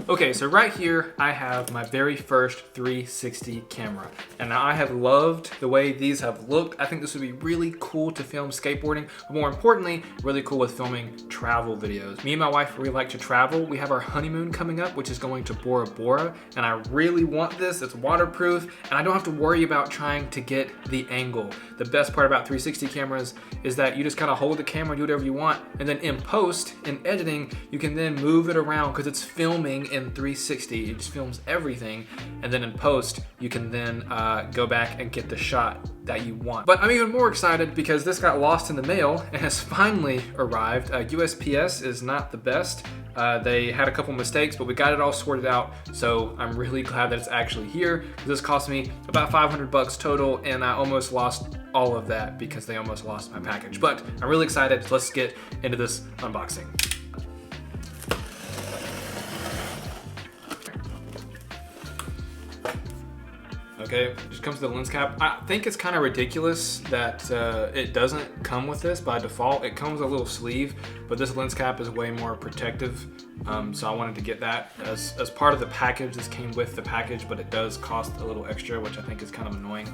Okay, so right here, I have my very first 360 camera. And I have loved the way these have looked. I think this would be really cool to film skateboarding, but more importantly, really cool with filming travel videos. Me and my wife really like to travel. We have our honeymoon coming up, which is going to Bora Bora, and I really want this. It's waterproof, and I don't have to worry about trying to get the angle. The best part about 360 cameras is that you just kind of hold the camera, do whatever you want, and then in post, in editing, you can then move it around because it's filming in 360. It just films everything, and then in post, you can then go back and get the shot that you want. But I'm even more excited because this got lost in the mail and has finally arrived. USPS is not the best. They had a couple mistakes, but we got it all sorted out. So I'm really glad that it's actually here. This cost me about 500 bucks total, and I almost lost all of that because they almost lost my package. But I'm really excited. Let's get into this unboxing. Okay, just comes with the lens cap. I think it's kind of ridiculous that it doesn't come with this by default. It comes with a little sleeve, but this lens cap is way more protective. So I wanted to get that as part of the package. This came with the package, but it does cost a little extra, which I think is kind of annoying.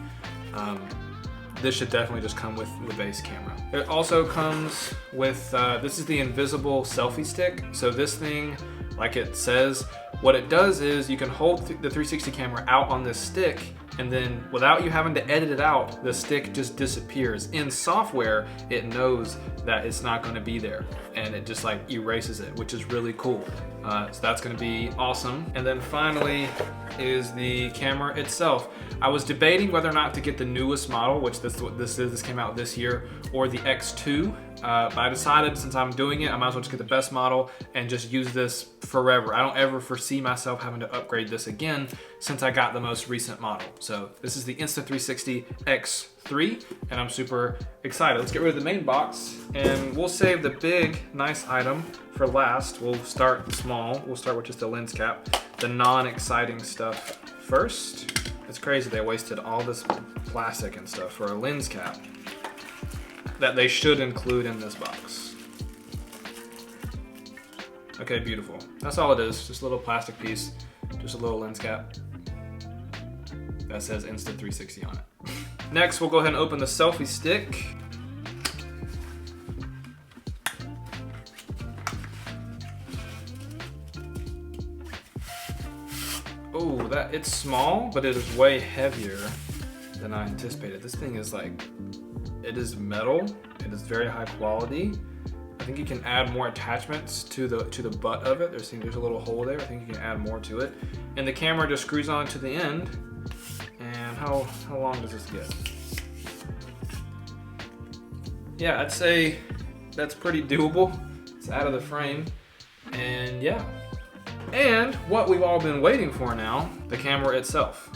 This should definitely just come with the base camera. It also comes with, this is the invisible selfie stick. So this thing, like it says, what it does is you can hold the 360 camera out on this stick, and then without you having to edit it out, the stick just disappears. In software, it knows that it's not going to be there, and it just like erases it, which is really cool. So that's going to be awesome. And then finally is the camera itself. I was debating whether or not to get the newest model, which this came out this year, or the X2. But I decided since I'm doing it, I might as well just get the best model and just use this forever. I don't ever foresee myself having to upgrade this again since I got the most recent model. So this is the Insta360 X3, and I'm super excited. Let's get rid of the main box, and we'll save the big, nice item for last. We'll start small. We'll start with just the lens cap, the non-exciting stuff first. It's crazy they wasted all this plastic and stuff for a lens cap that they should include in this box. Okay, beautiful. That's all it is, just a little plastic piece, just a little lens cap that says Insta360 on it. Next, we'll go ahead and open the selfie stick. Oh, it's small, but it is way heavier than I anticipated. This thing is like, it is metal. It is very high quality. I think you can add more attachments to the butt of it. There's a little hole there. I think you can add more to it. And the camera just screws on to the end. And how long does this get? Yeah, I'd say that's pretty doable. It's out of the frame. And yeah. And what we've all been waiting for now, the camera itself.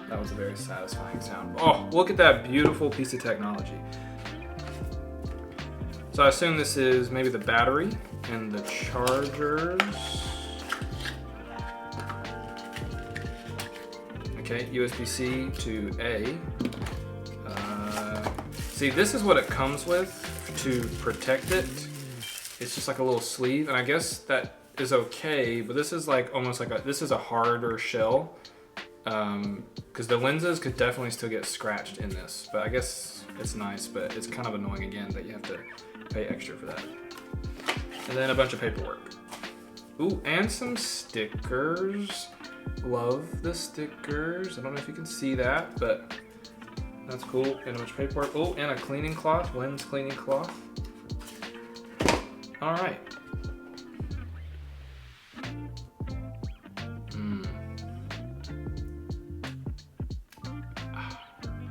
That was a very satisfying sound. Oh, look at that beautiful piece of technology. So I assume this is maybe the battery and the chargers. Okay, USB-C to A. See, this is what it comes with to protect it. It's just like a little sleeve, and I guess that is okay, but this is like almost like this is a harder shell. Because the lenses could definitely still get scratched in this, but I guess it's nice, but it's kind of annoying again that you have to pay extra for that. And then a bunch of paperwork. Ooh, and some stickers. Love the stickers. I don't know if you can see that, but that's cool. And a bunch of paperwork. Oh, and a cleaning cloth, lens cleaning cloth. All right.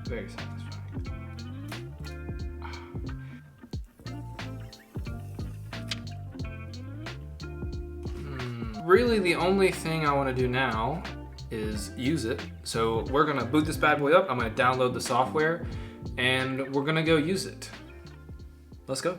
Very satisfying. Really, the only thing I want to do now is use it. So we're gonna boot this bad boy up. I'm gonna download the software, and we're gonna go use it. Let's go.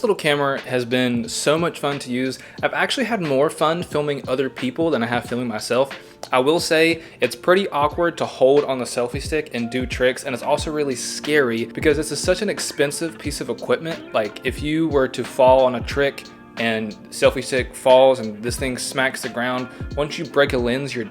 this little camera has been so much fun to use. I've actually had more fun filming other people than I have filming myself. I will say it's pretty awkward to hold on the selfie stick and do tricks, and it's also really scary because this is such an expensive piece of equipment. Like if you were to fall on a trick and selfie stick falls and this thing smacks the ground, once you break a lens, I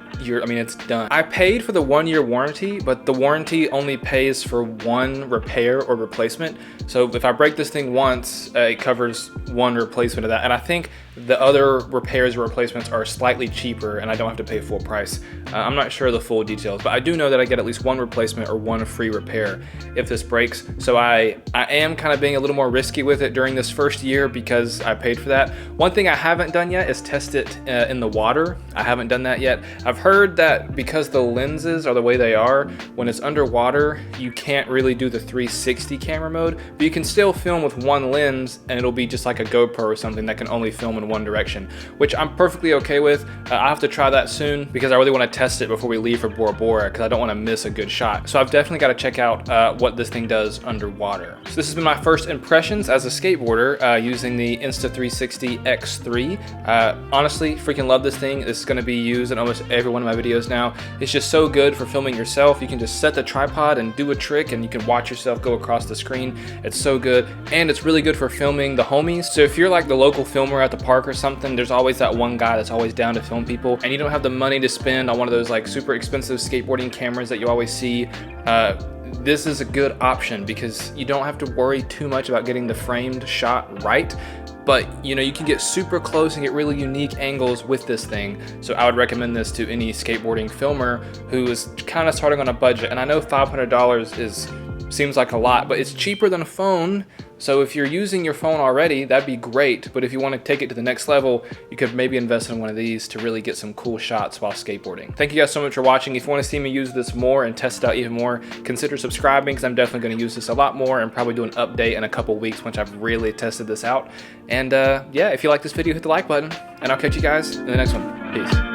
mean, it's done. I paid for the 1-year warranty, but the warranty only pays for one repair or replacement. So if I break this thing once, it covers one replacement of that. And I think the other repairs or replacements are slightly cheaper and I don't have to pay full price. I'm not sure of the full details, but I do know that I get at least one replacement or one free repair if this breaks. So I am kind of being a little more risky with it during this first year because I paid for that. One thing I haven't done yet is test it in the water. I haven't done that yet. I've heard that because the lenses are the way they are, when it's underwater, you can't really do the 360 camera mode, but you can still film with one lens and it'll be just like a GoPro or something that can only film in one direction, which I'm perfectly okay with. I'll have to try that soon because I really want to test it before we leave for Bora Bora because I don't want to miss a good shot. So I've definitely got to check out what this thing does underwater. So this has been my first impressions as a skateboarder using the Insta 360 X3. Honestly, freaking love this thing. This is going to be used in almost every one of my videos now. It's just so good for filming yourself. You can just set the tripod and do a trick and you can watch yourself go across the screen. It's so good, and it's really good for filming the homies. So if you're like the local filmer at the park or something, there's always that one guy that's always down to film people and you don't have the money to spend on one of those like super expensive skateboarding cameras that you always see. This is a good option because you don't have to worry too much about getting the framed shot right. But you know, you can get super close and get really unique angles with this thing. So I would recommend this to any skateboarding filmer who is kind of starting on a budget. And I know $500 seems like a lot, but it's cheaper than a phone. So if you're using your phone already, that'd be great. But if you want to take it to the next level, you could maybe invest in one of these to really get some cool shots while skateboarding. Thank you guys so much for watching. If you want to see me use this more and test it out even more, consider subscribing because I'm definitely going to use this a lot more and probably do an update in a couple weeks once I've really tested this out. And yeah, if you like this video, hit the like button and I'll catch you guys in the next one. Peace.